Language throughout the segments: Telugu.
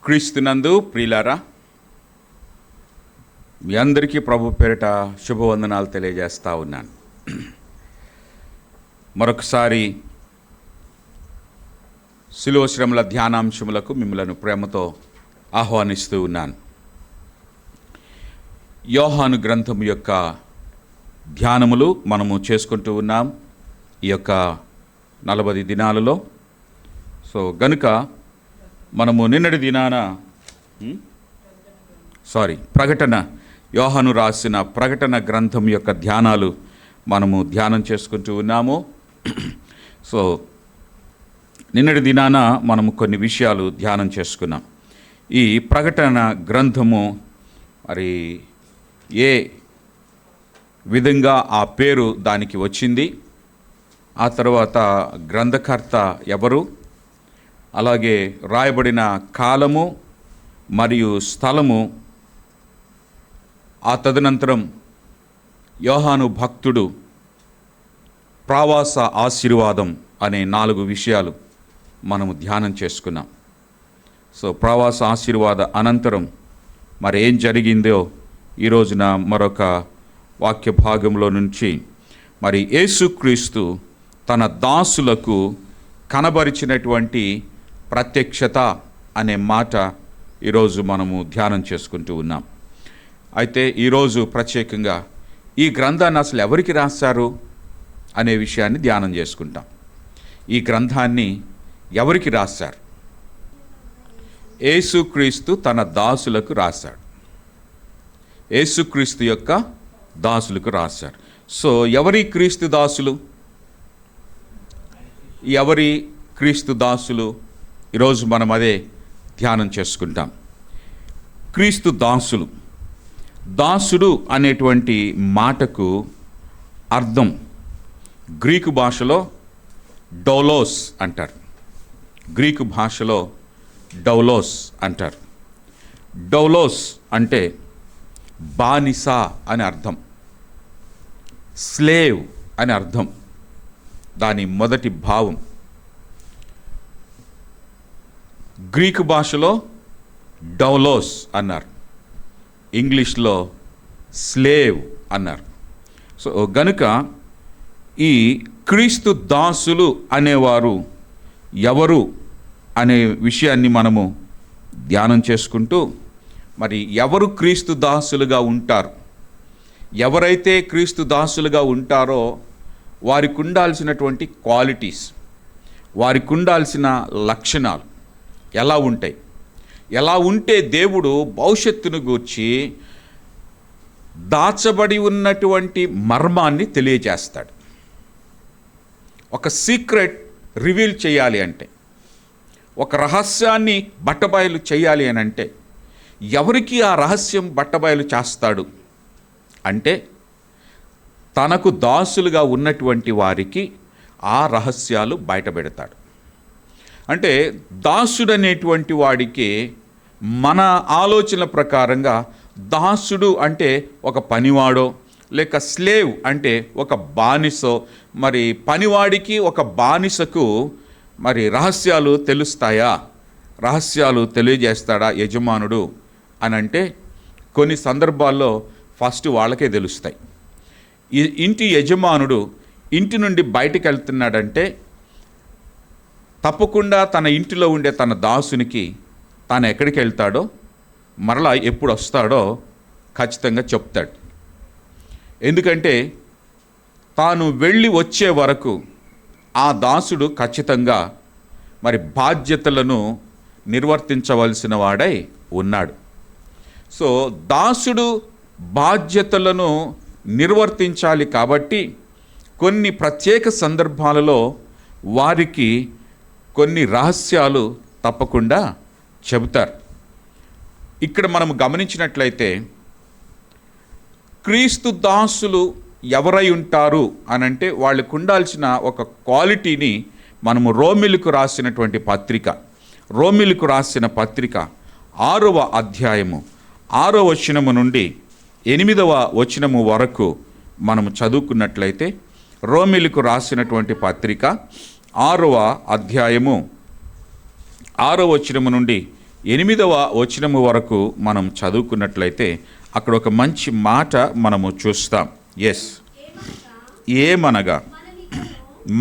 క్రీస్తునందు ప్రియులారా, మీ అందరికీ ప్రభు పేరిట శుభవందనాలు తెలియజేస్తూ ఉన్నాను. మరొకసారి శిలువ శ్రమల ధ్యానాంశములకు మిమ్మలను ప్రేమతో ఆహ్వానిస్తూ ఉన్నాను. యోహాను గ్రంథము యొక్క ధ్యానములు మనము చేసుకుంటూ ఉన్నాం ఈ యొక్క 40 దినాలలో. గనుక మనము నిన్నటి దినాన ప్రకటన, యోహాను రాసిన ప్రకటన గ్రంథం యొక్క ధ్యానాలు మనము ధ్యానం చేసుకుంటూ ఉన్నాము. నిన్నటి దినాన మనము కొన్ని విషయాలు ధ్యానం చేసుకున్నాం. ఈ ప్రకటన గ్రంథము మరి ఏ విధంగా ఆ పేరు దానికి వచ్చింది, ఆ తర్వాత గ్రంథకర్త ఎవరు, అలాగే రాయబడిన కాలము మరియు స్థలము, ఆ తదనంతరం యోహాను భక్తుడు, ప్రవాస ఆశీర్వాదం అనే 4 విషయాలు మనము ధ్యానం చేసుకున్నాం. ప్రవాస ఆశీర్వాద అనంతరం మరి ఏం జరిగిందో ఈ రోజున మరొక వాక్య భాగంలో నుంచి మరి యేసుక్రీస్తు తన దాసులకు కనబరిచినటువంటి ప్రత్యక్షత అనే మాట ఈరోజు మనము ధ్యానం చేసుకుంటూ ఉన్నాం. అయితే ఈరోజు ప్రత్యేకంగా ఈ గ్రంథాన్ని అసలు ఎవరికి రాశారు అనే విషయాన్ని ధ్యానం చేసుకుంటాం. ఈ గ్రంథాన్ని ఎవరికి రాశారు? యేసుక్రీస్తు తన దాసులకు రాశాడు. యేసుక్రీస్తు యొక్క దాసులకు రాశారు. ఎవరి క్రీస్తు దాసులు? ఎవరి క్రీస్తు దాసులు? ఈరోజు మనం అదే ధ్యానం చేసుకుంటాం. క్రీస్తు దాసులు. దాసుడు అనేటువంటి మాటకు అర్థం గ్రీకు భాషలో డౌలోస్ అంటారు. గ్రీకు భాషలో డౌలోస్ అంటారు. డౌలోస్ అంటే బానిస అని అర్థం, స్లేవ్ అని అర్థం. దాని మొదటి భావం గ్రీకు భాషలో డౌలోస్ అన్నారు, ఇంగ్లీష్లో స్లేవ్ అన్నారు. గనుక ఈ క్రీస్తు దాసులు అనేవారు ఎవరు అనే విషయాన్ని మనము ధ్యానం చేసుకుంటూ, మరి ఎవరు క్రీస్తు దాసులుగా ఉంటారు, ఎవరైతే క్రీస్తు దాసులుగా ఉంటారో వారికి ఉండాల్సినటువంటి క్వాలిటీస్, వారికి ఉండాల్సిన లక్షణాలు ఎలా ఉంటాయి, ఎలా ఉంటే దేవుడు భవిష్యత్తును గూర్చి దాచబడి ఉన్నటువంటి మర్మాన్ని తెలియజేస్తాడు. ఒక సీక్రెట్ రివీల్ చేయాలి అంటే, ఒక రహస్యాన్ని బట్టబయలు చేయాలి అని అంటే, ఎవరికి ఆ రహస్యం బట్టబయలు చేస్తాడు అంటే తనకు దాసులుగా ఉన్నటువంటి వారికి ఆ రహస్యాలు బయటపెడతాడు. అంటే దాసుడనేటువంటి వాడికి మన ఆలోచన ప్రకారంగా దాసుడు అంటే ఒక పనివాడో, లేక స్లేవ్ అంటే ఒక బానిసో, మరి పనివాడికి ఒక బానిసకు మరి రహస్యాలు తెలుస్తాయా, రహస్యాలు తెలియజేస్తాడా యజమానుడు అని అంటే కొన్ని సందర్భాల్లో ఫస్ట్ వాళ్ళకే తెలుస్తాయి. ఇంటి యజమానుడు ఇంటి నుండి బయటికి వెళ్తున్నాడంటే తప్పకుండా తన ఇంటిలో ఉండే తన దాసునికి తాను ఎక్కడికి వెళ్తాడో, మరలా ఎప్పుడు వస్తాడో ఖచ్చితంగా చెప్తాడు. ఎందుకంటే తాను వెళ్ళి వచ్చే వరకు ఆ దాసుడు ఖచ్చితంగా మరి బాధ్యతలను నిర్వర్తించవలసిన వాడై ఉన్నాడు. దాసుడు బాధ్యతలను నిర్వర్తించాలి కాబట్టి కొన్ని ప్రత్యేక సందర్భాలలో వారికి కొన్ని రహస్యాలు తప్పకుండా చెబుతారు. ఇక్కడ మనం గమనించినట్లయితే క్రీస్తు దాసులు ఎవరై ఉంటారు అనంటే వాళ్ళకు ఉండాల్సిన ఒక క్వాలిటీని మనము రోమిలకు రాసినటువంటి పత్రిక, రోమిలకు రాసిన పత్రిక 6వ అధ్యాయము 6వ వచనము నుండి 8వ వచనము వరకు మనము చదువుకున్నట్లయితే, రోమిలకు రాసినటువంటి పత్రిక 6వ అధ్యాయము 6వ వచనము నుండి 8వ వచనము వరకు మనం చదువుకున్నట్లయితే అక్కడ ఒక మంచి మాట మనము చూస్తాం. ఎస్, ఏమనగా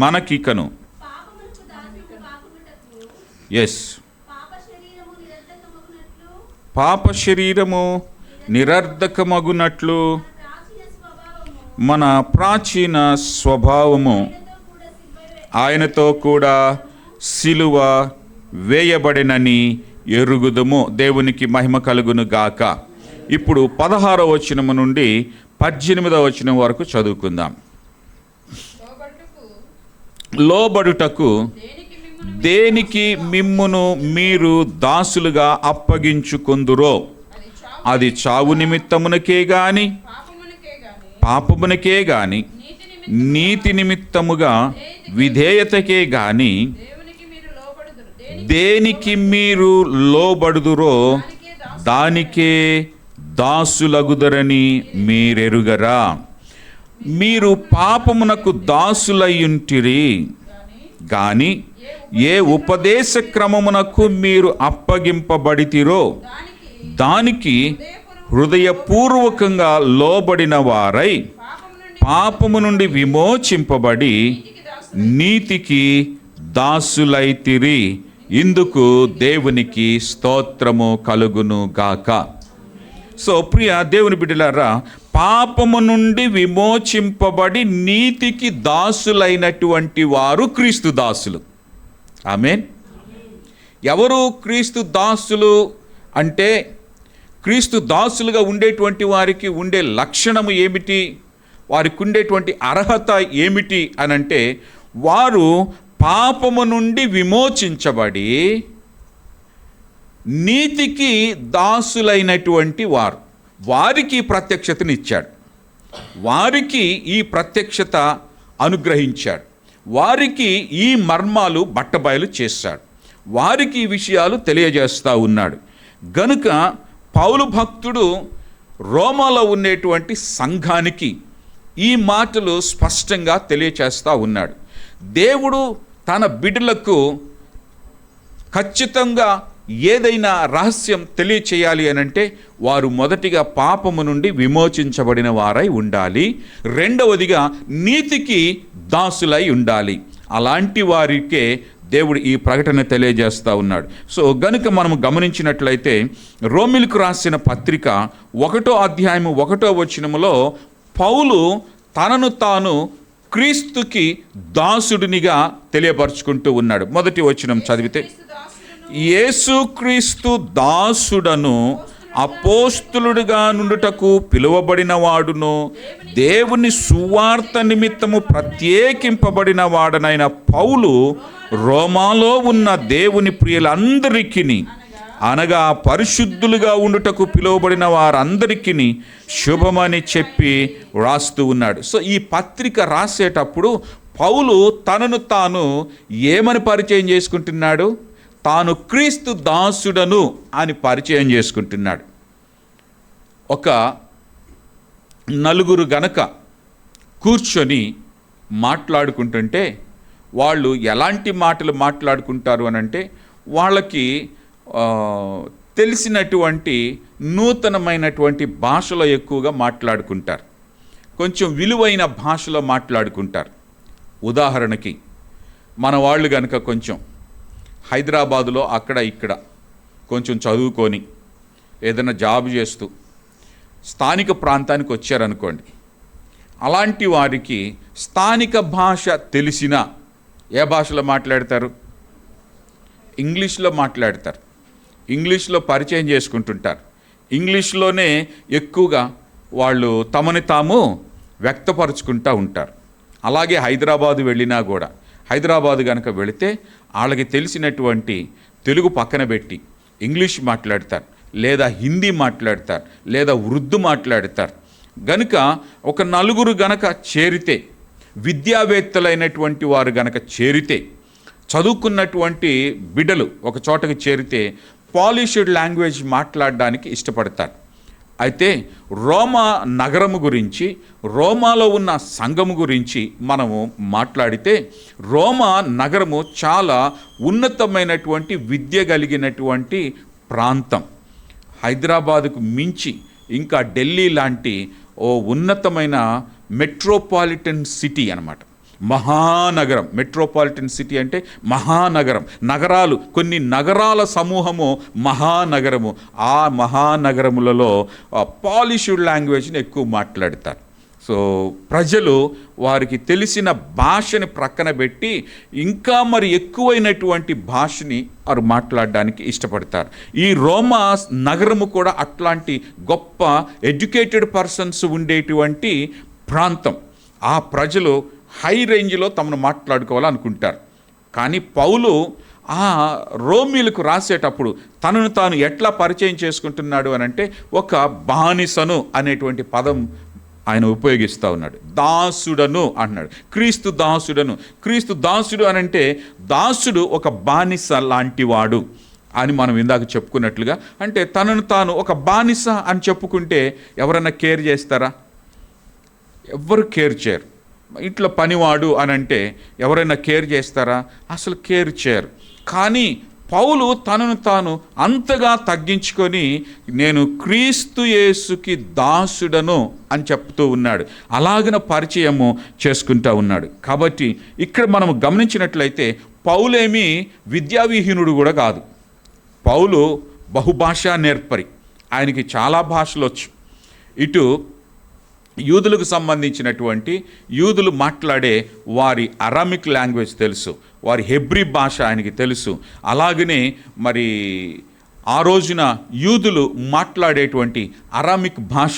మనకికను ఎస్ పాప శరీరము నిరర్ధకమగునట్లు మన ప్రాచీన స్వభావము ఆయనతో కూడా సిలువ వేయబడినని ఎరుగుదుము. దేవునికి మహిమ కలుగును గాక. ఇప్పుడు 16వ వచనము నుండి 18వ వచనం వరకు చదువుకుందాం. లోబడుటకు దేనికి మిమ్మును మీరు దాసులుగా అప్పగించుకొందురో అది చావు నిమిత్తమునకే గాని పాపమునకే గాని నీతి నిమిత్తముగా విధేయతకే గాని దేనికి మీరు లోబడుదురో దానికే దాసులగుదరని మీరెరుగరా. మీరు పాపమునకు దాసులయ్యుంటిరి గాని ఏ ఉపదేశ క్రమమునకు మీరు అప్పగింపబడితిరో దానికి హృదయపూర్వకంగా లోబడిన వారై పాపము నుండి విమోచింపబడి నీతికి దాసులైతిరి. ఇందుకు దేవునికి స్తోత్రము కలుగును గాక. సో ప్రియ దేవుని బిడ్డలారా, పాపము నుండి విమోచింపబడి నీతికి దాసులైనటువంటి వారు క్రీస్తు దాసులు. ఆమేన్. ఎవరు క్రీస్తు దాసులు అంటే, క్రీస్తు దాసులుగా ఉండేటువంటి వారికి ఉండే లక్షణము ఏమిటి, వారికి ఉండేటువంటి అర్హత ఏమిటి అనంటే, వారు పాపము నుండి విమోచించబడి నీతికి దాసులైనటువంటి వారు. వారికి ప్రత్యక్షతనిచ్చాడు, వారికి ఈ ప్రత్యక్షత అనుగ్రహించాడు, వారికి ఈ మర్మాలు బట్టబయలు చేశాడు, వారికి ఈ విషయాలు తెలియజేస్తూ ఉన్నాడు. గనుక పౌలు భక్తుడు రోమాలో ఉండేటువంటి సంఘానికి ఈ మాటలు స్పష్టంగా తెలియచేస్తూ ఉన్నాడు. దేవుడు తన బిడ్డలకు ఖచ్చితంగా ఏదైనా రహస్యం తెలియచేయాలి అనంటే వారు మొదటిగా పాపము నుండి విమోచించబడిన వారై ఉండాలి, రెండవదిగా నీతికి దాసులై ఉండాలి. అలాంటి వారికే దేవుడు ఈ ప్రకటన తెలియజేస్తూ ఉన్నాడు. సో గనుక మనం గమనించినట్లయితే రోమిలకు రాసిన పత్రిక 1వ అధ్యాయము 1వ వచనములో పౌలు తనను తాను క్రీస్తుకి దాసుడినిగా తెలియపరుచుకుంటూ ఉన్నాడు. మొదటి వచనం చదివితే, యేసుక్రీస్తు దాసుడను అపోస్తులుడిగా నుండుటకు పిలువబడిన వాడును దేవుని సువార్త నిమిత్తము ప్రత్యేకింపబడిన వాడనైన పౌలు రోమాలో ఉన్న దేవుని ప్రియులందరికీ అనగా పరిశుద్ధులుగా ఉండుటకు పిలువబడిన వారందరికీ శుభమని చెప్పి రాస్తూ ఉన్నాడు. సో ఈ పత్రిక రాసేటప్పుడు పౌలు తనను తాను ఏమని పరిచయం చేసుకుంటున్నాడు? తాను క్రీస్తు దాసుడను అని పరిచయం చేసుకుంటున్నాడు. ఒక నలుగురు గనక కూర్చొని మాట్లాడుకుంటుంటే వాళ్ళు ఎలాంటి మాటలు మాట్లాడుకుంటారు అనంటే, వాళ్ళకి తెలిసినటువంటి నూతనమైనటువంటి భాషలో ఎక్కువగా మాట్లాడుకుంటారు, కొంచెం విలువైన భాషలో మాట్లాడుకుంటారు. ఉదాహరణకి మన వాళ్ళు కనుక కొంచెం హైదరాబాదులో అక్కడ ఇక్కడ కొంచెం చదువుకొని ఏదైనా జాబ్ చేస్తూ స్థానిక ప్రాంతానికి వచ్చారనుకోండి, అలాంటి వారికి స్థానిక భాష తెలిసిన ఏ భాషలో మాట్లాడతారు? ఇంగ్లీష్లో మాట్లాడతారు, ఇంగ్లీష్లో పరిచయం చేసుకుంటుంటారు, ఇంగ్లీష్లోనే ఎక్కువగా వాళ్ళు తమని తాము వ్యక్తపరుచుకుంటూ ఉంటారు. అలాగే హైదరాబాదు వెళ్ళినా కూడా, హైదరాబాదు కనుక వెళితే వాళ్ళకి తెలిసినటువంటి తెలుగు పక్కన పెట్టి ఇంగ్లీష్ మాట్లాడతారు, లేదా హిందీ మాట్లాడతారు, లేదా ఉర్దూ మాట్లాడతారు. గనుక ఒక నలుగురు గనక చేరితే, విద్యావేత్తలైనటువంటి వారు గనక చేరితే, చదువుకున్నటువంటి బిడ్డలు ఒక చోటకి చేరితే పాలిష్డ్ లాంగ్వేజ్ మాట్లాడడానికి ఇష్టపడతారు. అయితే రోమా నగరము గురించి, రోమాలో ఉన్న సంఘము గురించి మనము మాట్లాడితే, రోమా నగరము చాలా ఉన్నతమైనటువంటి విద్య కలిగినటువంటి ప్రాంతం. హైదరాబాదుకు మించి ఇంకా ఢిల్లీ లాంటి ఓ ఉన్నతమైన మెట్రోపాలిటన్ సిటీ అన్నమాట. మహానగరం. మెట్రోపాలిటన్ సిటీ అంటే మహానగరం. నగరాలు, కొన్ని నగరాల సమూహము మహానగరము. ఆ మహానగరములలో పాలిష్డ్ లాంగ్వేజ్ని ఎక్కువ మాట్లాడతారు. సో ప్రజలు వారికి తెలిసిన భాషని ప్రక్కన పెట్టి ఇంకా మరి ఎక్కువైనటువంటి భాషని వారు మాట్లాడడానికి ఇష్టపడతారు. ఈ రోమా నగరము కూడా అట్లాంటి గొప్ప ఎడ్యుకేటెడ్ పర్సన్స్ ఉండేటువంటి ప్రాంతం. ఆ ప్రజలు హై రేంజ్లో తమను మాట్లాడుకోవాలనుకుంటారు. కానీ పౌలు ఆ రోమీలకు రాసేటప్పుడు తనను తాను ఎట్లా పరిచయం చేసుకుంటున్నాడు అని అంటే, ఒక బానిసను అనేటువంటి పదం ఆయన ఉపయోగిస్తూ ఉన్నాడు. దాసుడను అంటున్నాడు. క్రీస్తు దాసుడను. క్రీస్తు దాసుడు అని అంటే దాసుడు ఒక బానిస లాంటివాడు అని మనం ఇందాక చెప్పుకున్నట్లుగా. అంటే తనను తాను ఒక బానిస అని చెప్పుకుంటే ఎవరైనా కేర్ చేస్తారా? ఎవ్వరు కేర్ చేయరు. ఇంట్లో పనివాడు అని అంటే ఎవరైనా కేర్ చేస్తారా? అసలు కేర్ చేయరు. కానీ పౌలు తనను తాను అంతగా తగ్గించుకొని నేను క్రీస్తు యేసుకి దాసుడను అని చెప్తూ ఉన్నాడు. అలాగన పరిచయము చేసుకుంటూ ఉన్నాడు. కాబట్టి ఇక్కడ మనం గమనించినట్లయితే పౌలేమీ విద్యావిహీనుడు కూడా కాదు. పౌలు బహుభాషా నేర్పరి. ఆయనకి చాలా భాషలు వచ్చు. ఇటు యూదులకు సంబంధించినటువంటి యూదులు మాట్లాడే వారి అరామిక్ లాంగ్వేజ్ తెలుసు, వారి హెబ్రీ భాష ఆయనకి తెలుసు. అలాగనే మరి ఆ రోజున యూదులు మాట్లాడేటువంటి అరామిక్ భాష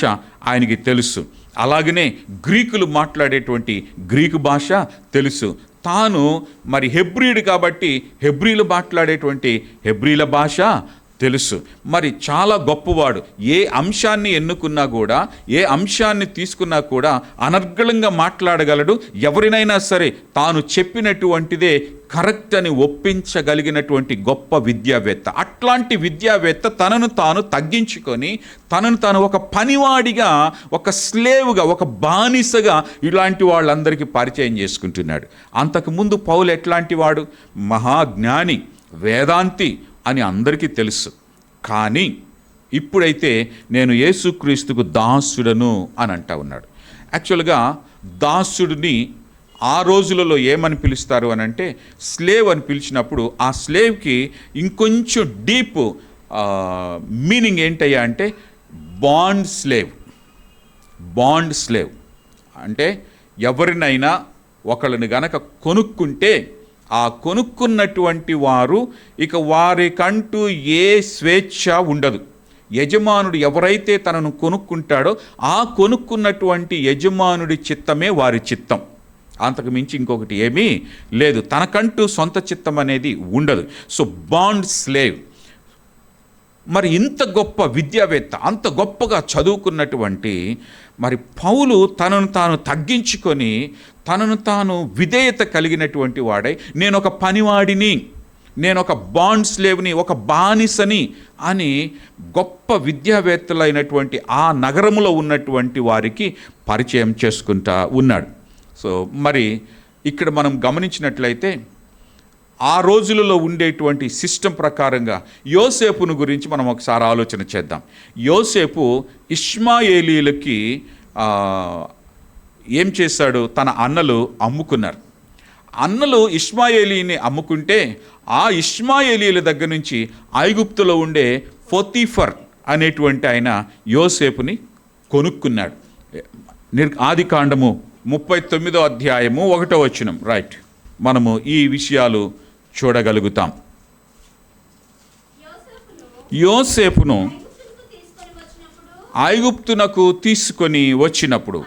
ఆయనకి తెలుసు. అలాగనే గ్రీకులు మాట్లాడేటువంటి గ్రీకు భాష తెలుసు. తాను మరి హెబ్రీయుడు కాబట్టి హెబ్రీలు మాట్లాడేటువంటి హెబ్రీల భాష తెలుసు. మరి చాలా గొప్పవాడు. ఏ అంశాన్ని ఎన్నుకున్నా కూడా, ఏ అంశాన్ని తీసుకున్నా కూడా అనర్గళంగా మాట్లాడగలడు. ఎవరినైనా సరే తాను చెప్పినటువంటిదే కరెక్ట్ అని ఒప్పించగలిగినటువంటి గొప్ప విద్యావేత్త. అట్లాంటి విద్యావేత్త తనను తాను తగ్గించుకొని తనను తాను ఒక పనివాడిగా, ఒక స్లేవ్గా, ఒక బానిసగా ఇలాంటి వాళ్ళందరికీ పరిచయం చేసుకుంటున్నాడు. అంతకుముందు పౌలు ఎట్లాంటి వాడు? మహాజ్ఞాని, వేదాంతి అని అందరికీ తెలుసు. కానీ ఇప్పుడైతే నేను యేసుక్రీస్తుకు దాసుడను అని అంటా ఉన్నాడు. యాక్చువల్గా దాసుడిని ఆ రోజులలో ఏమని పిలుస్తారు అని అంటే స్లేవ్ అని పిలిచినప్పుడు ఆ స్లేవ్కి ఇంకొంచెం డీప్ మీనింగ్ ఏంటయ్యా అంటే బాండ్ స్లేవ్. బాండ్ స్లేవ్ అంటే ఎవరినైనా ఒకళ్ళని గనక కొనుక్కుంటే ఆ కొనుక్కున్నటువంటి వారు ఇక వారికంటూ ఏ స్వేచ్ఛ ఉండదు. యజమానుడు ఎవరైతే తనను కొనుక్కుంటాడో ఆ కొనుక్కున్నటువంటి యజమానుడి చిత్తమే వారి చిత్తం. అంతకు మించి ఇంకొకటి ఏమీ లేదు. తనకంటూ సొంత చిత్తం అనేది ఉండదు. So bond slave. మరి ఇంత గొప్ప విద్యావేత్త, అంత గొప్పగా చదువుకున్నటువంటి మరి పౌలు తనను తాను తగ్గించుకొని తనను తాను విధేయత కలిగినటువంటి వాడై నేను ఒక పనివాడిని, నేను ఒక బాండ్ స్లేవ్ని, ఒక బానిసని అని గొప్ప విద్యావేత్తలైనటువంటి ఆ నగరములో ఉన్నటువంటి వారికి పరిచయం చేసుకుంటా ఉన్నాడు. సో మరి ఇక్కడ మనం గమనించినట్లయితే ఆ రోజులలో ఉండేటువంటి సిస్టమ్ ప్రకారంగా యోసేపును గురించి మనం ఒకసారి ఆలోచన చేద్దాం. యోసేపు ఇష్మాయేలీలకి ఏం చేశాడు? తన అన్నలు అమ్ముకున్నారు. అన్నలు ఇష్మాయేలీని అమ్ముకుంటే ఆ ఇష్మాయేలీల దగ్గర నుంచి ఐగుప్తులో ఉండే పోతీఫర్ అనేటువంటి ఆయన యోసేపుని కొనుక్కున్నాడు. ఆదికాండము 39వ అధ్యాయము 1వ వచనం. రైట్, మనము ఈ విషయాలు చూడగలుగుతాం. యోసేపును ఐగుప్తునకు తీసుకొని వచ్చినప్పుడు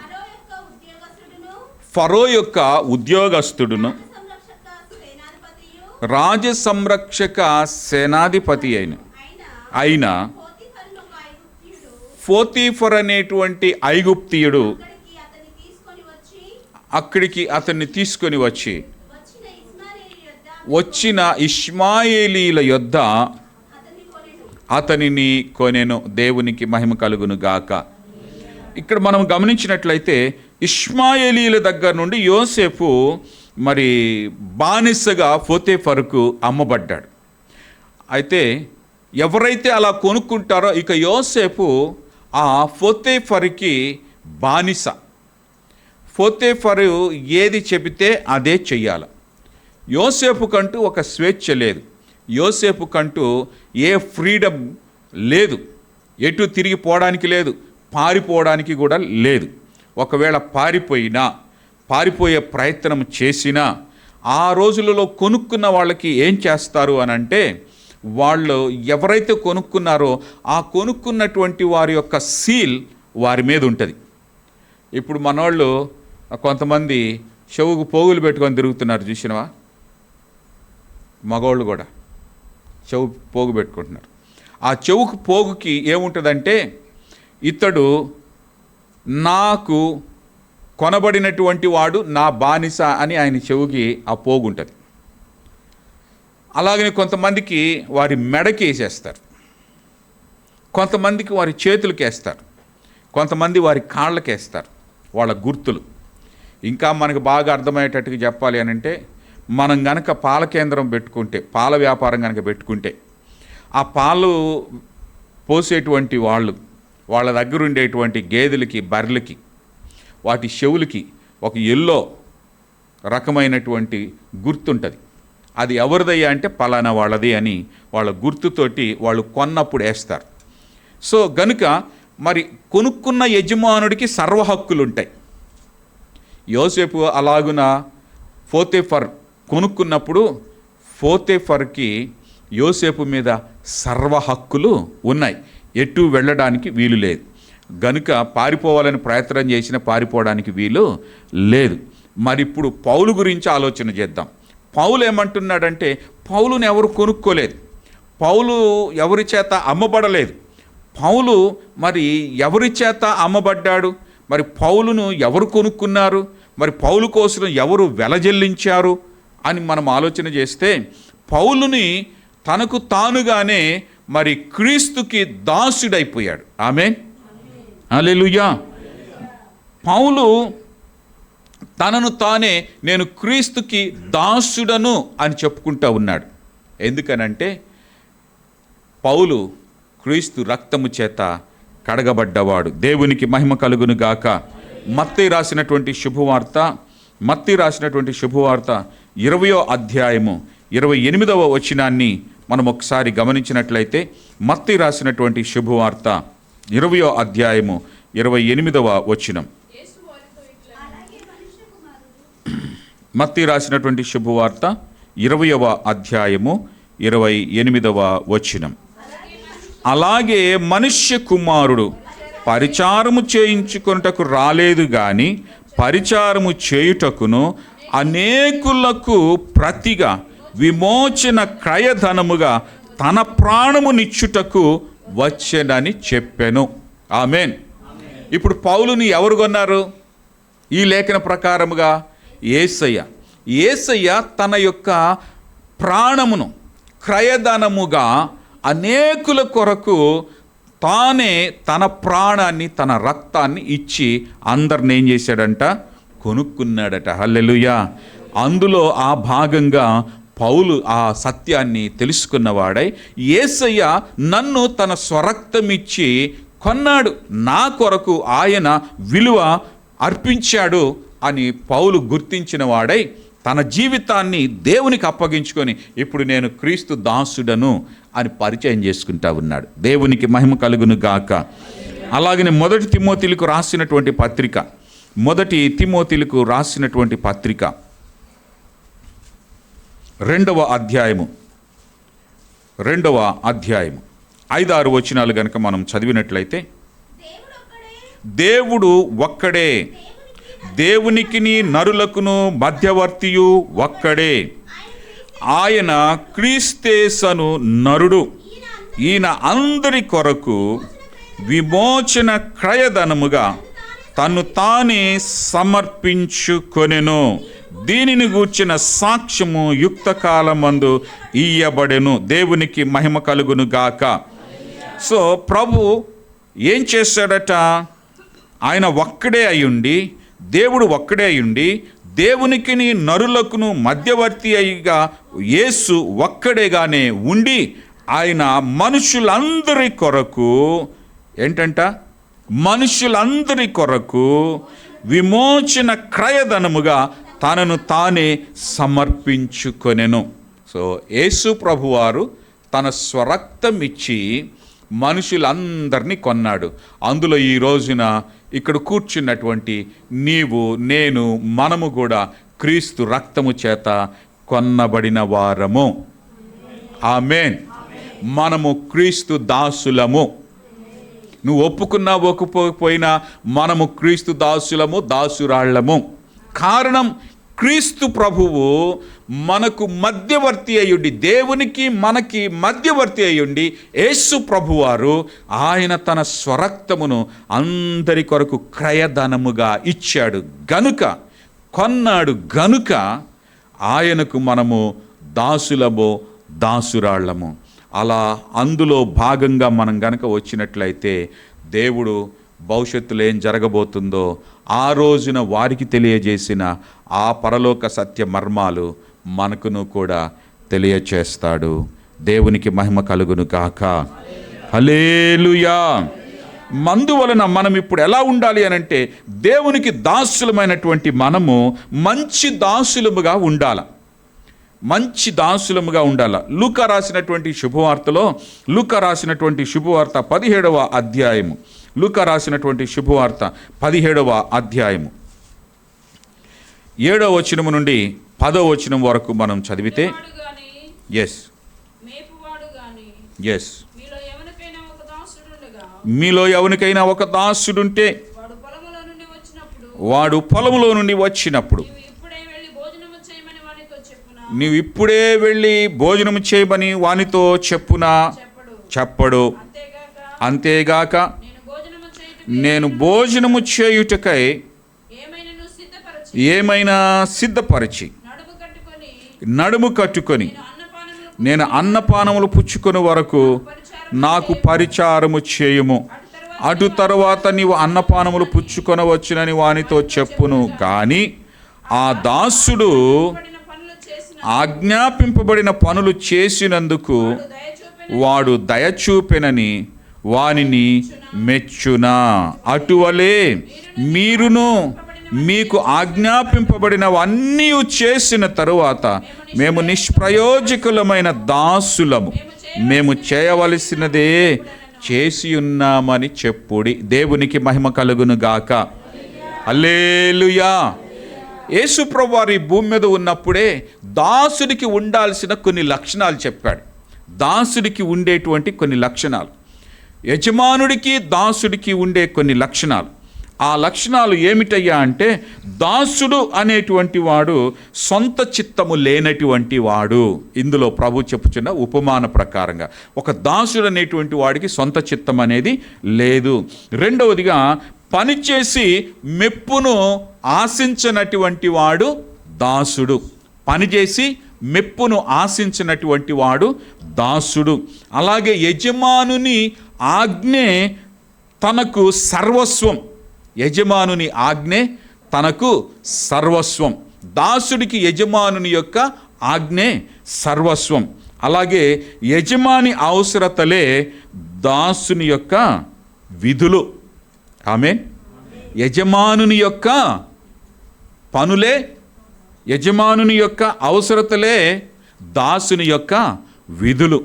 ఫరో యొక్క ఉద్యోగస్తుడును రాజసంరక్షక సేనాధిపతి అయిన పోతీఫర్ అనేటువంటి ఐగుప్తీయుడు అక్కడికి అతన్ని తీసుకొని వచ్చిన ఇష్మాయేలీల యొద్ద అతనిని కొనెను. దేవునికి మహిమ కలుగును గాక. ఇక్కడ మనం గమనించినట్లయితే ఇష్మాయేలీల దగ్గర నుండి యోసేపు మరి బానిసగా పోతీఫరుకు అమ్మబడ్డాడు. అయితే ఎవరైతే అలా కొనుక్కుంటారో ఇక యోసేపు ఆ పోతీఫరుకి బానిస. పోతీఫరు ఏది చెబితే అదే చెయ్యాలి. యోసేపు కంటూ ఒక స్వేచ్ఛ లేదు. యోసేపు కంటూ ఏ ఫ్రీడమ్ లేదు. ఎటు తిరిగి పోవడానికి లేదు, పారిపోవడానికి కూడా లేదు. ఒకవేళ పారిపోయే ప్రయత్నం చేసినా ఆ రోజులలో కొనుక్కున్న వాళ్ళకి ఏం చేస్తారు అని అంటే, వాళ్ళు ఎవరైతే కొనుక్కున్నారో ఆ కొనుక్కున్నటువంటి వారి యొక్క సీల్ వారి మీద ఉంటుంది. ఇప్పుడు మనోళ్ళు కొంతమంది చెవుకు పోగులు పెట్టుకొని తిరుగుతున్నారు, చూసినవా? మగవాళ్ళు కూడా చెవు పోగు పెట్టుకుంటున్నారు. ఆ చెవుకు పోగుకి ఏముంటుందంటే, ఇతడు నాకు కొనబడినటువంటి వాడు, నా బానిస అని ఆయన చెవుకి ఆ పోగు ఉంటుంది. అలాగనే కొంతమందికి వారి మెడకి వేసేస్తారు, కొంతమందికి వారి చేతులకి వేస్తారు, కొంతమంది వారి కాళ్ళకి వేస్తారు వాళ్ళ గుర్తులు. ఇంకా మనకు బాగా అర్థమయ్యేటట్టుగా చెప్పాలి అని అంటే, మనం గనక పాల కేంద్రం పెట్టుకుంటే, పాల వ్యాపారం కనుక పెట్టుకుంటే, ఆ పాలు పోసేటువంటి వాళ్ళ దగ్గర ఉండేటువంటి గేదెలకి, బర్రెలకి, వాటి చెవులకి ఒక ఎల్లో రకమైనటువంటి గుర్తుంటుంది. అది ఎవరిదయ్యా అంటే పలానా వాళ్ళది అని వాళ్ళ గుర్తుతోటి వాళ్ళు కొన్నప్పుడు వేస్తారు. సో గనుక మరి కొనుక్కున్న యజమానుడికి సర్వ హక్కులు ఉంటాయి. యోసేపు అలాగున పోతీఫర్ కొనుక్కున్నప్పుడు పోతీఫర్కి యోసేపు మీద సర్వ హక్కులు ఉన్నాయి. ఎటు వెళ్ళడానికి వీలు లేదు. గనుక పారిపోవాలని ప్రయత్నం చేసిన పారిపోవడానికి వీలు లేదు. మరి ఇప్పుడు పౌలు గురించి ఆలోచన చేద్దాం. పౌలు ఏమంటున్నాడంటే, పౌలుని ఎవరు కొనుక్కోలేదు, పౌలు ఎవరి చేత అమ్మబడలేదు. పౌలు మరి ఎవరి చేత అమ్మబడ్డాడు? మరి పౌలును ఎవరు కొనుక్కున్నారు? మరి పౌలు కోసం ఎవరు వెలజల్లించారు అని మనం ఆలోచన చేస్తే, పౌలుని తనకు తానుగానే మరి క్రీస్తుకి దాసుడైపోయాడు. ఆమేన్, హల్లెలూయా. పౌలు తనను తానే నేను క్రీస్తుకి దాసుడను అని చెప్పుకుంటూ ఉన్నాడు. ఎందుకనంటే పౌలు క్రీస్తు రక్తము చేత కడగబడ్డవాడు. దేవునికి మహిమ కలుగును గాక. మత్తయి రాసినటువంటి శుభవార్త 20వ అధ్యాయము 28వ వచనాన్ని మనం ఒకసారి గమనించినట్లయితే, మత్తయి రాసినటువంటి శుభవార్త 20వ అధ్యాయము 28వ వచనం. మత్తయి రాసినటువంటి శుభవార్త 20వ అధ్యాయము 28వ వచనం. అలాగే మనుష్య కుమారుడు పరిచారము చేయించుకొనుటకు రాలేదు గాని పరిచారము చేయుటకును అనేకులకు ప్రతిగా విమోచన క్రయధనముగా తన ప్రాణమునిచ్చుటకు వచ్చెనని చెప్పెను. ఆమేన్. ఇప్పుడు పౌలుని ఎవరు కొన్నారు? ఈ లేఖన ప్రకారముగా యేసయ్య తన యొక్క ప్రాణమును క్రయధనముగా అనేకుల కొరకు తానే తన ప్రాణాన్ని, తన రక్తాన్ని ఇచ్చి అందరిని ఏం చేశాడంట? కొనుక్కున్నాడట. హల్లెలూయా. అందులో ఆ భాగంగా పౌలు ఆ సత్యాన్ని తెలుసుకున్నవాడై, యేసయ్య నన్ను తన స్వరక్తమిచ్చి కొన్నాడు, నా కొరకు ఆయన విలువ అర్పించాడు అని పౌలు గుర్తించిన వాడై తన జీవితాన్ని దేవునికి అప్పగించుకొని ఇప్పుడు నేను క్రీస్తు దాసుడను అని పరిచయం చేసుకుంటా ఉన్నాడు. దేవునికి మహిమ కలుగును గాక. అలాగనే మొదటి తిమోతిలకు రాసినటువంటి పత్రిక 2వ అధ్యాయము 5-6 వచనాలు గనక మనం చదివినట్లయితే, దేవుడు ఒక్కడే, దేవునికిని నరులకును మధ్యవర్తియు ఒక్కడే, ఆయన క్రీస్తేసను నరుడు, ఈయన అందరి కొరకు విమోచన క్రయధనముగా తన్ను తానే సమర్పించుకొనెను. దీనిని గూర్చిన సాక్ష్యము యుక్త కాలమందు ఇయ్యబడెను. దేవునికి మహిమ కలుగును గాక. సో ప్రభు ఏం చేశాడట? ఆయన ఒక్కడే అయ్యుండి, దేవుడు ఒక్కడే అయ్యుండి, దేవునికిని నరులకును మధ్యవర్తి అయ్యిగా యేసు ఒక్కడేగానే ఉండి ఆయన మనుషులందరి కొరకు ఏంటంట, మనుషులందరి కొరకు విమోచన క్రయధనముగా తనను తానే సమర్పించుకొనెను. సో యేసు ప్రభువారు తన స్వరక్తం ఇచ్చి మనుషులందరినీ కొన్నాడు. అందులో ఈ రోజున ఇక్కడ కూర్చున్నటువంటి నీవు, నేను, మనము కూడా క్రీస్తు రక్తము చేత కొన్నబడిన వారము. ఆమేన్. మనము క్రీస్తు దాసులము. నువ్వు ఒప్పుకున్నా ఒప్పుకోకపోయినా మనము క్రీస్తు దాసులము, దాసురాళ్ళము. కారణం, క్రీస్తు ప్రభువు మనకు మధ్యవర్తి అయ్యుండి, దేవునికి మనకి మధ్యవర్తి అయ్యుండి యేసు ప్రభువారు ఆయన తన స్వరక్తమును అందరి కొరకు క్రయధనముగా ఇచ్చాడు గనుక, కొన్నాడు గనుక ఆయనకు మనము దాసులము, దాసురాళ్ళము. అలా అందులో భాగంగా మనం గనక వచ్చినట్లయితే దేవుడు భవిష్యత్తులో ఏం జరగబోతుందో ఆ రోజున వారికి తెలియజేసిన ఆ పరలోక సత్య మర్మాలు మనకును కూడా తెలియచేస్తాడు. దేవునికి మహిమ కలుగును గాక. హల్లెలూయా. మందువలన మనం ఇప్పుడు ఎలా ఉండాలి అనంటే, దేవునికి దాసులమైనటువంటి మనము మంచి దాసులముగా ఉండాలి. మంచి దాసులముగా ఉండాలి. లూకా రాసినటువంటి శుభవార్తలో, లూకా రాసినటువంటి శుభవార్త 17వ అధ్యాయము, లూకా రాసినటువంటి శుభవార్త 17వ అధ్యాయము 7వ వచనము నుండి 10వ వచనం వరకు మనం చదివితే, ఎస్ ఎస్ మీలో ఎవరికైనా ఒక దాసుడుంటే వాడు పొలములో నుండి వచ్చినప్పుడు నీవు ఇప్పుడే వెళ్ళి భోజనం చేయమని వానితో చెప్పడు. అంతేగాక నేను భోజనము చేయుటకై ఏమైనా సిద్ధపరిచి నడుము కట్టుకొని నేను అన్నపానములు పుచ్చుకొని వరకు నాకు పరిచారము చేయుము. అటు తరువాత నీవు అన్నపానములు పుచ్చుకొనవచ్చునని వానితో చెప్పును. గాని ఆ దాసుడు ఆజ్ఞాపింపబడిన పనులు చేసినందుకు వాడు దయచూపెనని వానిని మెచ్చునా. అటువలే మీరును మీకు ఆజ్ఞాపింపబడినవన్నీ చేసిన తరువాత మేము నిష్ప్రయోజకులమైన దాసులము, మేము చేయవలసినదే చేసి ఉన్నామని చెప్పుడి. దేవునికి మహిమ కలుగును గాక. హల్లెలూయా. యేసు ప్రభువారు ఈ భూమి మీద ఉన్నప్పుడే దాసుడికి ఉండాల్సిన కొన్ని లక్షణాలు చెప్పాడు. దాసుడికి ఉండేటువంటి కొన్ని లక్షణాలు, యజమానుడికి దాసుడికి ఉండే కొన్ని లక్షణాలు. ఆ లక్షణాలు ఏమిటయ్యా అంటే, దాసుడు అనేటువంటి వాడు సొంత చిత్తము లేనటువంటి వాడు. ఇందులో ప్రభు చెప్పుచున్న ఉపమాన ప్రకారంగా ఒక దాసుడు అనేటువంటి వాడికి సొంత చిత్తం అనేది లేదు. రెండవదిగా, పనిచేసి మెప్పును ఆశించినటువంటి వాడు దాసుడు. పనిచేసి మెప్పును ఆశించినటువంటి వాడు దాసుడు. అలాగే యజమానుని ఆజ్ఞే తనకు సర్వస్వం. యజమానుని ఆజ్ఞే తనకు సర్వస్వం. దాసుడికి యజమానుని యొక్క ఆజ్ఞే సర్వస్వం. అలాగే యజమాని అవసరతలే దాసుని యొక్క విధులు. ఆమేన్. యజమానుని యొక్క పనులే, యజమానుని యొక్క అవసరతలే దాసుని యొక్క విధులు.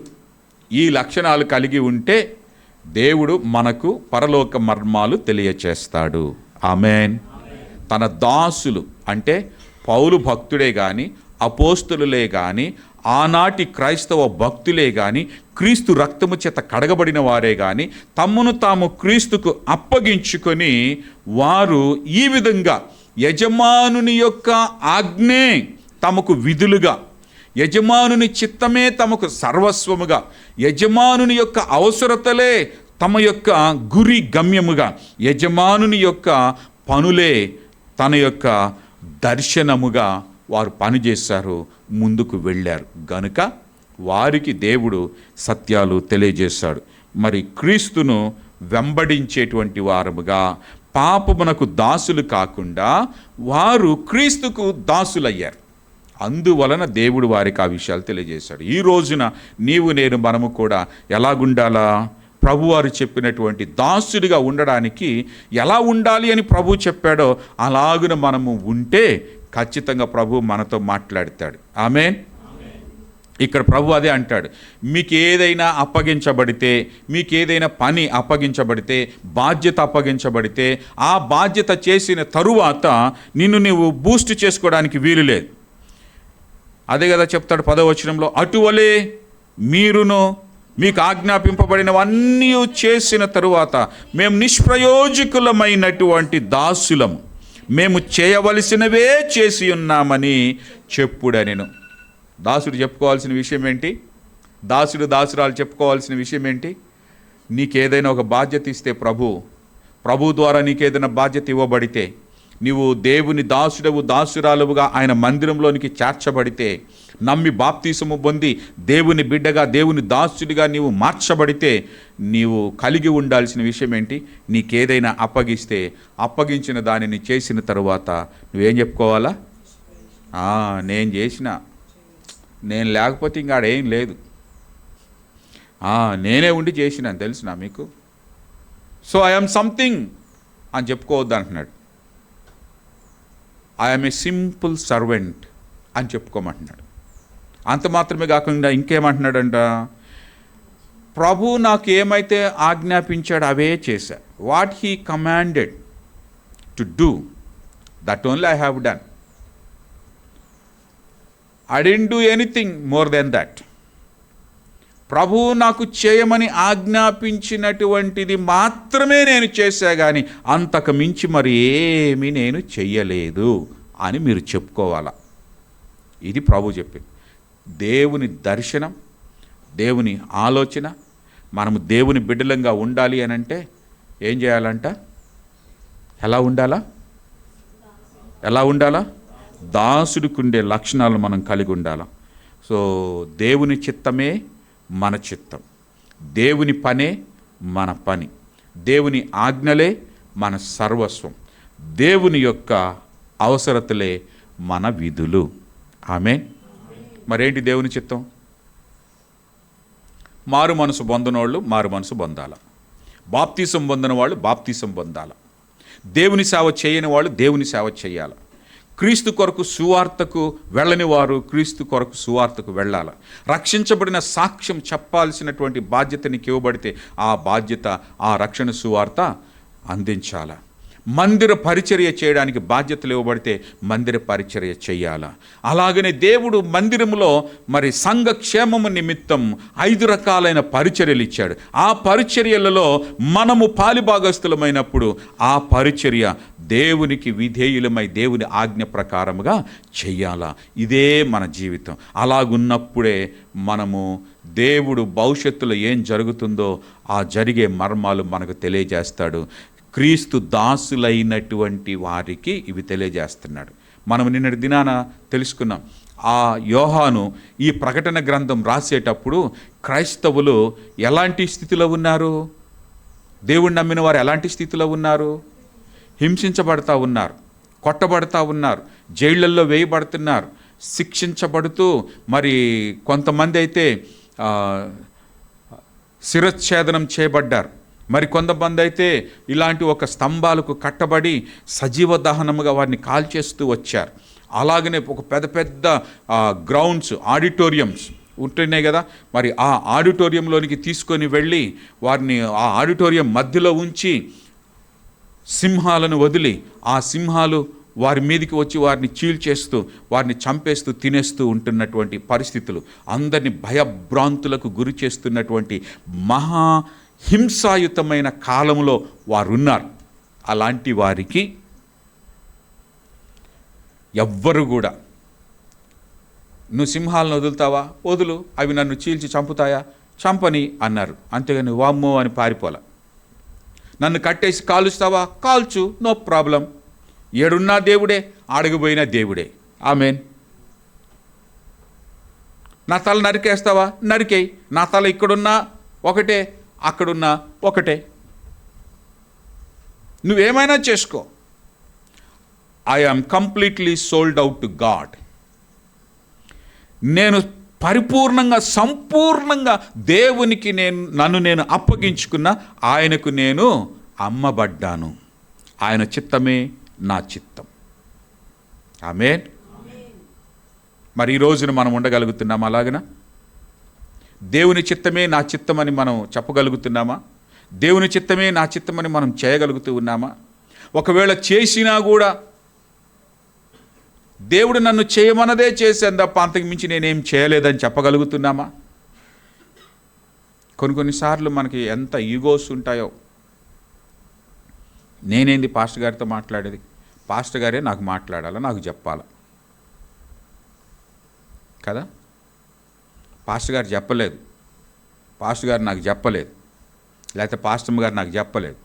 ఈ లక్షణాలు కలిగి ఉంటే దేవుడు మనకు పరలోక మర్మాలు తెలియచేస్తాడు. ఆమేన్. తన దాసులు అంటే పౌలు భక్తుడే కానీ, అపోస్తులులే కానీ, ఆనాటి క్రైస్తవ భక్తులే కానీ, క్రీస్తు రక్తము చేత కడగబడిన వారే కానీ, తమ్మును తాము క్రీస్తుకు అప్పగించుకొని వారు ఈ విధంగా యజమానుని యొక్క ఆజ్ఞే తమకు విధులుగా, యజమానుని చిత్తమే తమకు సర్వస్వముగా, యజమానుని యొక్క అవసరతలే తమ యొక్క గురి గమ్యముగా, యజమానుని యొక్క పనులే తన యొక్క దర్శనముగా వారు పనిచేశారు, ముందుకు వెళ్ళారు. గనుక వారికి దేవుడు సత్యాలు తెలియజేశాడు. మరి క్రీస్తును వెంబడించేటువంటి వారముగా, పాపమునకు దాసులు కాకుండా వారు క్రీస్తుకు దాసులయ్యారు. అందువలన దేవుడు వారికి ఆ విషయాలు తెలియజేశాడు. ఈ రోజున మనము కూడా ఎలాగుండాలా? ప్రభువారు చెప్పినటువంటి దాసుడిగా ఉండడానికి ఎలా ఉండాలి అని ప్రభు చెప్పాడో అలాగున మనము ఉంటే ఖచ్చితంగా ప్రభు మనతో మాట్లాడతాడు. ఆమేన్. ఇక్కడ ప్రభు అదే అంటాడు, మీకు ఏదైనా అప్పగించబడితే, మీకు ఏదైనా పని అప్పగించబడితే, బాధ్యత అప్పగించబడితే, ఆ బాధ్యత చేసిన తరువాత నిన్ను నీవు బూస్ట్ చేసుకోవడానికి వీలు లేదు. అదే కదా చెప్తాడు 10వ వచనంలో, అటువలే మీరును మీకు ఆజ్ఞాపింపబడినవన్నీ చేసిన తరువాత మేము నిష్ప్రయోజకులమైనటువంటి దాసులము, మేము చేయవలసినవే చేసి ఉన్నామని చెప్పుడనెను. దాసుడు చెప్పుకోవాల్సిన విషయం ఏంటి? దాసురాలు చెప్పుకోవాల్సిన విషయం ఏంటి? నీకేదైనా ఒక బాధ్యత ఇస్తే, ప్రభు ద్వారా నీకేదైనా బాధ్యత ఇవ్వబడితే, నీవు దేవుని దాసురాలువుగా ఆయన మందిరంలోనికి చేర్చబడితే, నమ్మి బాప్తీసము పొంది దేవుని బిడ్డగా, దేవుని దాసుడిగా నీవు మార్చబడితే, నీవు కలిగి ఉండాల్సిన విషయం ఏంటి? నీకేదైనా అప్పగిస్తే, అప్పగించిన దానిని చేసిన తరువాత నువ్వేం చెప్పుకోవాలా? నేను చేసిన, నేను లేకపోతే ఇంకాడేం లేదు, నేనే ఉండి చేసినాను తెలుసునా మీకు, సో ఐఎమ్ సంథింగ్ అని చెప్పుకోవద్దు అంటున్నాడు. ఐఎమ్ ఏ సింపుల్ సర్వెంట్ అని చెప్పుకోమంటున్నాడు. అంత మాత్రమే కాకుండా ఇంకేమంటున్నాడంట, ప్రభు నాకు ఏమైతే ఆజ్ఞాపించాడు అవే చేశా. What he commanded to do, that only I have done. I didn't do anything more than that. ప్రభు నాకు చేయమని ఆజ్ఞాపించినటువంటిది మాత్రమే నేను చేశా, కానీ అంతకు మించి మరి ఏమీ నేను చెయ్యలేదు అని మీరు చెప్పుకోవాలా. ఇది ప్రభు చెప్పింది. దేవుని దర్శనం, దేవుని ఆలోచన, మనము దేవుని బిడ్డలంగా ఉండాలి అని అంటే ఏం చేయాలంట? ఎలా ఉండాలా? దాసుడికి ఉండే లక్షణాలు మనం కలిగి ఉండాలి. సో దేవుని చిత్తమే మన చిత్తం, దేవుని పనే మన పని, దేవుని ఆజ్ఞలే మన సర్వస్వం, దేవుని యొక్క అవసరతలే మన విధులు. ఆమేన్. మరేంటి దేవుని చిత్తం? మారు మనసు పొందనోళ్ళు మారు మనసు పొందాల, బాప్తీసం పొందిన వాళ్ళు బాప్తీసం పొందాల, దేవుని సేవ చేయని వాళ్ళు దేవుని సేవ చేయాలి, క్రీస్తు కొరకు సువార్తకు వెళ్ళని వారు క్రీస్తు కొరకు సువార్తకు వెళ్ళాలి, రక్షించబడిన సాక్ష్యం చెప్పాల్సినటువంటి బాధ్యత నీకు ఇవ్వబడితే ఆ బాధ్యత, ఆ రక్షణ సువార్త అందించాల. మందిర పరిచర్య చేయడానికి బాధ్యతలు ఇవ్వబడితే మందిర పరిచర్య చేయాలా. అలాగనే దేవుడు మందిరంలో మరి సంఘ క్షేమము నిమిత్తం 5 రకాలైన పరిచర్యలు ఇచ్చాడు. ఆ పరిచర్యలలో మనము పాలిభాగస్తులమైనప్పుడు ఆ పరిచర్య దేవునికి విధేయులమై దేవుని ఆజ్ఞ ప్రకారముగా చెయ్యాలా. ఇదే మన జీవితం. అలాగున్నప్పుడే మనము దేవుడు భవిష్యత్తులో ఏం జరుగుతుందో ఆ జరిగే మర్మాలు మనకు తెలియజేస్తాడు. క్రీస్తు దాసులైనటువంటి వారికి ఇవి తెలియజేస్తున్నాడు. మనం నిన్నటి దినాన తెలుసుకున్నాం. ఆ యోహాను ఈ ప్రకటన గ్రంథం రాసేటప్పుడు క్రైస్తవులు ఎలాంటి స్థితిలో ఉన్నారు? దేవుణ్ణి నమ్మిన వారు ఎలాంటి స్థితిలో ఉన్నారు? హింసించబడతా ఉన్నారు, కొట్టబడతా ఉన్నారు, జైళ్ళల్లో వేయబడుతున్నారు, శిక్షించబడుతూ మరి కొంతమంది అయితే శిరచ్ఛేదనం చేయబడ్డారు. మరి కొంతమంది అయితే ఇలాంటి ఒక స్తంభాలకు కట్టబడి సజీవ దహనముగా వారిని కాల్చేస్తూ వచ్చారు. అలాగనే ఒక పెద్ద పెద్ద గ్రౌండ్స్, ఆడిటోరియంస్ ఉంటున్నాయి కదా, మరి ఆ ఆడిటోరియంలోనికి తీసుకొని వెళ్ళి వారిని ఆ ఆడిటోరియం మధ్యలో ఉంచి సింహాలను వదిలి ఆ సింహాలు వారి మీదకి వచ్చి వారిని చీల్చేస్తూ వారిని చంపేస్తూ తినేస్తూ ఉంటున్నటువంటి పరిస్థితులు, అందరినీ భయభ్రాంతులకు గురి చేస్తున్నటువంటి మహా హింసాయుతమైన కాలంలో వారు ఉన్నారు. అలాంటి వారికి ఎవ్వరు కూడా నువ్వు సింహాలను వదులుతావా? వదులు, అవి నన్ను చీల్చి చంపుతాయా? చంపని అన్నారు. అంతేగాని వామ్మో అని పారిపోలా. నన్ను కట్టేసి కాలుస్తావా? కాల్చు, నో ప్రాబ్లం. ఏడున్నా దేవుడే, ఆడగిపోయినా దేవుడే. ఆమేన్. నా తల నరికేస్తావా? నరికేయి. నా తల ఇక్కడున్నా ఒకటే, అక్కడున్నా ఒకటే. నువ్వేమైనా చేసుకో. I am completely sold out to God. నేను పరిపూర్ణంగా సంపూర్ణంగా దేవునికి నన్ను నేను అప్పగించుకున్న ఆయనకు నేను అమ్మబడ్డాను. ఆయన చిత్తమే నా చిత్తం. ఆమేన్. మరి ఈ రోజున మనం ఉండగలుగుతున్నామా అలాగనా? దేవుని చిత్తమే నా చిత్తమని మనం చెప్పగలుగుతున్నామా? దేవుని చిత్తమే నా చిత్తమని మనం చేయగలుగుతూ ఉన్నామా? ఒకవేళ చేసినా కూడా దేవుడు నన్ను చేయమన్నదే చేశాను తప్ప అంతకు మించి నేనేం చేయలేదని చెప్పగలుగుతున్నామా? కొన్నిసార్లు మనకి ఎంత ఈగోస్ ఉంటాయో. నేనేంది పాస్టర్ గారితో మాట్లాడేది, పాస్టర్ గారే నాకు మాట్లాడాలా, నాకు చెప్పాలా కదా? పాస్టర్ గారు చెప్పలేదు, పాస్టర్ గారు నాకు చెప్పలేదు, లేకపోతే పాస్టర్ గారు నాకు చెప్పలేదు.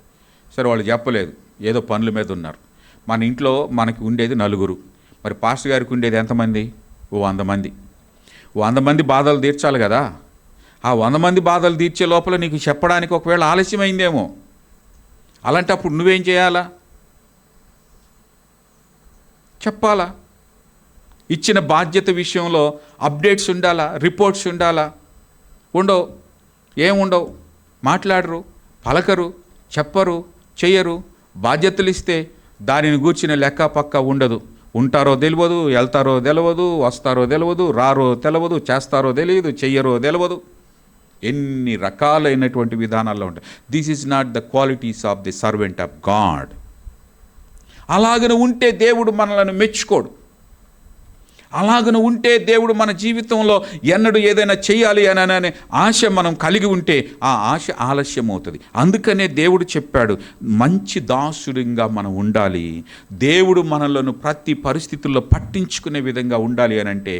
సరే, వాళ్ళు చెప్పలేదు, ఏదో పనుల మీద ఉన్నారు. మన ఇంట్లో మనకి ఉండేది నలుగురు, మరి పాస్టర్ గారికి ఉండేది ఎంతమంది? 100 మంది. 100 మంది బాధలు తీర్చాలి కదా. ఆ 100 మంది బాధలు తీర్చే లోపల నీకు చెప్పడానికి ఒకవేళ ఆలస్యమైందేమో. అలాంటప్పుడు నువ్వేం చేయాలా? చెప్పాలా? ఇచ్చిన బాధ్యత విషయంలో అప్డేట్స్ ఉండాలా, రిపోర్ట్స్ ఉండాలా? ఉండవు, ఏముండవు. మాట్లాడరు, పలకరు, చెప్పరు, చెయ్యరు. బాధ్యతలు ఇస్తే దానిని గూర్చిన లెక్క పక్క ఉండదు. ఉంటారో తెలియదు, వెళ్తారో తెలియదు, వస్తారో తెలియదు, రారో తెలియదు, చేస్తారో తెలియదు, చెయ్యరో తెలియదు. ఎన్ని రకాలైనటువంటి విధానాల్లో ఉంటాయి. This is not the qualities of the servant of God. అలాగన ఉంటే దేవుడు మనలను మెచ్చుకోడు. అలాగను ఉంటే దేవుడు మన జీవితంలో ఎన్నడూ ఏదైనా చేయాలి అనే ఆశ మనం కలిగి ఉంటే ఆ ఆశ ఆలస్యం అవుతుంది. అందుకనే దేవుడు చెప్పాడు, మంచి దాసుడిగా మనం ఉండాలి. దేవుడు మనలను ప్రతి పరిస్థితుల్లో పట్టించుకునే విధంగా ఉండాలి అని అంటే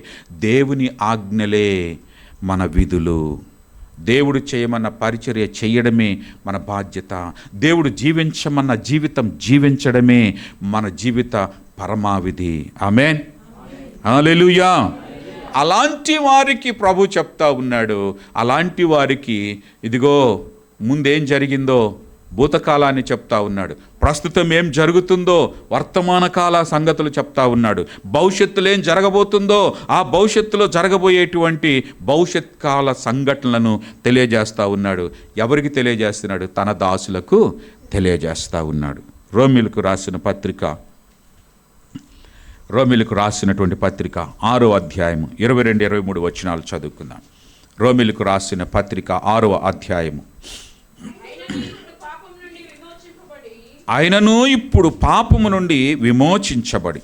దేవుని ఆజ్ఞలే మన విధులు. దేవుడు చేయమన్న పరిచర్య చేయడమే మన బాధ్యత. దేవుడు జీవించమన్న జీవితం జీవించడమే మన జీవిత పరమావిధి. ఆమేన్, హల్లెలూయా. అలాంటి వారికి ప్రభు చెప్తా ఉన్నాడు, అలాంటి వారికి ఇదిగో ముందేం జరిగిందో భూతకాలాన్ని చెప్తా ఉన్నాడు, ప్రస్తుతం ఏం జరుగుతుందో వర్తమాన కాల సంగతులు చెప్తా ఉన్నాడు, భవిష్యత్తులో ఏం జరగబోతుందో ఆ భవిష్యత్తులో జరగబోయేటువంటి భవిష్యత్ కాల సంఘటనలను తెలియజేస్తూ ఉన్నాడు. ఎవరికి తెలియజేస్తున్నాడు? తన దాసులకు తెలియజేస్తూ ఉన్నాడు. రోమీయులకు రాసినటువంటి పత్రిక 6వ అధ్యాయము 22-23 వచనాలు చదువుకుందాం. రోమీయులకు రాసిన పత్రిక 6వ అధ్యాయము. ఆయనను ఇప్పుడు పాపము నుండి విమోచించబడి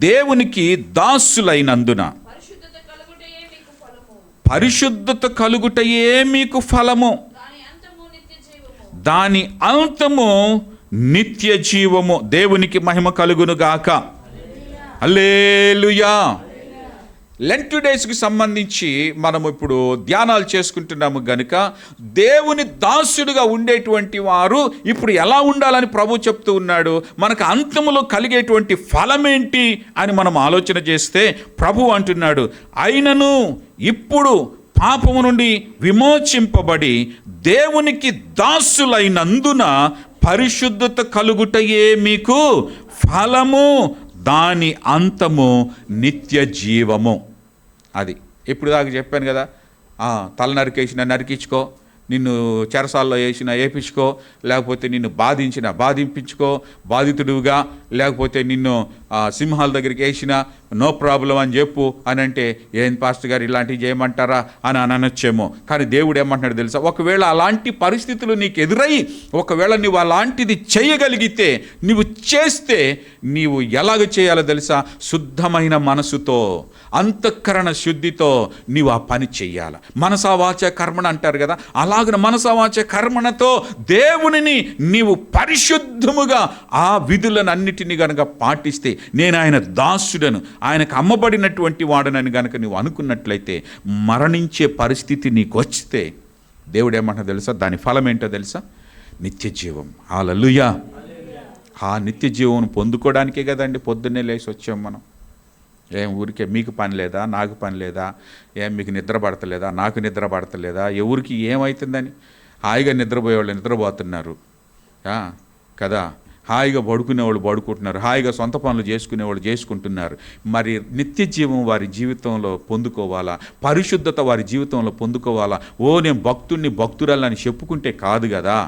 దేవునికి దాసులైనందున పరిశుద్ధత కలుగుటయే మీకు ఫలము, దాని అంతము నిత్య జీవము. దేవునికి మహిమ కలుగును గాక. హల్లెలూయా. లెంట్ డేస్కి సంబంధించి మనం ఇప్పుడు ధ్యానాలు చేసుకుంటున్నాము గనుక దేవుని దాసుడుగా ఉండేటువంటి వారు ఇప్పుడు ఎలా ఉండాలని ప్రభు చెప్తూ ఉన్నాడు. మనకు అంతములో కలిగేటువంటి ఫలం ఏంటి అని మనం ఆలోచన చేస్తే ప్రభు అంటున్నాడు, అయినను ఇప్పుడు పాపము నుండి విమోచింపబడి దేవునికి దాసులైనందున పరిశుద్ధత కలుగుటయే మీకు ఫలము, దాని అంతము నిత్య జీవము. అది ఇప్పుడు దాకా చెప్పాను కదా, తల నరికేసిన నరికించుకో, నిన్ను చెరసాల్లో వేసినా వేయించుకో, లేకపోతే నిన్ను బాధింపించుకో బాధితుడుగా, లేకపోతే నిన్ను సింహాల దగ్గరికి వేసినా నో ప్రాబ్లం అని చెప్పు అని అంటే, ఏం పాస్టర్ గారు ఇలాంటివి చేయమంటారా అని అనొచ్చేమో. కానీ దేవుడు ఏమంటున్నాడు తెలుసా? ఒకవేళ అలాంటి పరిస్థితులు నీకు ఎదురై ఒకవేళ నువ్వు అలాంటిది చేయగలిగితే, నువ్వు చేస్తే నీవు ఎలాగ చేయాలో తెలుసా? శుద్ధమైన మనసుతో, అంతఃకరణ శుద్ధితో నీవు ఆ పని చెయ్యాలి. మనసా వాచ కర్మణ అంటారు కదా, అలాగన మనసా వాచ కర్మణతో దేవునిని నీవు పరిశుద్ధముగా ఆ విధులను అన్నిటినీ గనక పాటిస్తే, నేను ఆయన దాసుడను, ఆయనకు అమ్మబడినటువంటి వాడనని గనక నువ్వు అనుకున్నట్లయితే, మరణించే పరిస్థితి నీకు వస్తే దేవుడు ఏమంటా తెలుసా? దాని ఫలం ఏంటో తెలుసా? నిత్య జీవం. హల్లెలూయా. ఆ నిత్య జీవం పొందుకోవడానికే కదండి పొద్దున్నే లేచి వచ్చాం మనం. ఏం ఊరికే మీకు పని లేదా, నాకు పని లేదా, ఏం మీకు నిద్ర పడతలేదా, నాకు నిద్ర పడతలేదా, ఎవరికి ఏమవుతుందని హాయిగా నిద్రపోయేవాళ్ళు నిద్రపోతున్నారు కదా. హాయిగా పడుకునేవాళ్ళు పడుకుంటున్నారు, హాయిగా సొంత పనులు చేసుకునేవాళ్ళు చేసుకుంటున్నారు. మరి నిత్య జీవం వారి జీవితంలో పొందుకోవాలా, పరిశుద్ధత వారి జీవితంలో పొందుకోవాలా, నేను భక్తురాలని చెప్పుకుంటే కాదు కదా.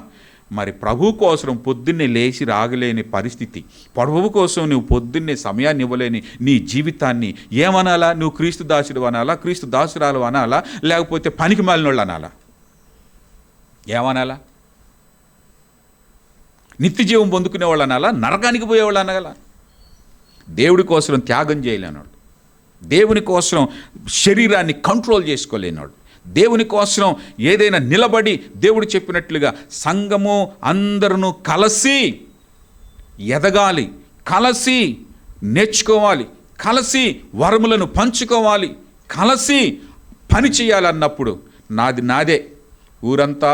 మరి ప్రభు కోసం పొద్దున్నే లేచి రాగలేని పరిస్థితి, ప్రభువు కోసం నువ్వు పొద్దున్నే సమయాన్ని ఇవ్వలేని నీ జీవితాన్ని ఏమనాలా? నువ్వు క్రీస్తు దాసుడు అనాలా, క్రీస్తు దాసురాలు అనాలా, లేకపోతే పనికి మాలినోళ్ళు అనాలా? ఏమనాలా? నిత్య జీవం పొందుకునే వాళ్ళు అనాలా, నరకానికి పోయేవాళ్ళు అనగల? దేవుడి కోసం త్యాగం చేయలేనాడు, దేవుని కోసం శరీరాన్ని కంట్రోల్ చేసుకోలేనాడు, దేవుని కోసం ఏదైనా నిలబడి దేవుడు చెప్పినట్లుగా సంఘము అందరూ కలిసి ఎదగాలి, కలిసి నేర్చుకోవాలి, కలిసి వరములను పంచుకోవాలి, కలిసి పని చేయాలన్నప్పుడు నాదే, ఊరంతా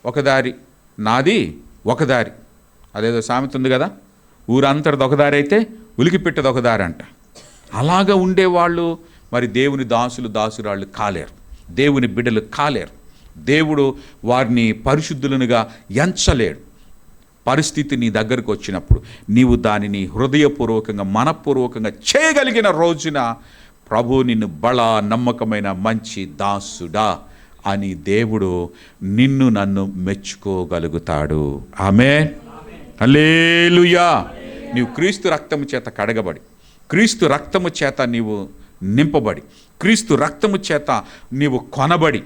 ఒకదారి, నాది ఒకదారి. అదేదో సామెత ఉంది కదా, ఊరంతటిది ఒకదారి అయితే ఉలికిపెట్టేది ఒకదారి అంట. అలాగా ఉండేవాళ్ళు మరి దేవుని దాసురాళ్ళు కాలేరు, దేవుని బిడ్డలు కాలేరు. దేవుడు వారిని పరిశుద్ధులనుగా ఎంచలేడు. పరిస్థితి నీ దగ్గరకు వచ్చినప్పుడు నీవు దానిని హృదయపూర్వకంగా మనపూర్వకంగా చేయగలిగిన రోజున ప్రభు నిన్ను బలా నమ్మకమైన మంచి దాసుడా అని దేవుడు నిన్ను నన్ను మెచ్చుకోగలుగుతాడు. ఆమేన్, హల్లెలూయా. నీవు క్రీస్తు రక్తము చేత కడగబడి, క్రీస్తు రక్తము చేత నీవు నింపబడి, క్రీస్తు రక్తము చేత నీవు కొనబడి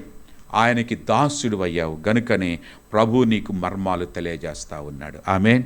ఆయనకి దాసుడు అయ్యావు గనుకనే ప్రభు నీకు మర్మాలు తెలియజేస్తా ఉన్నాడు. ఆమేన్.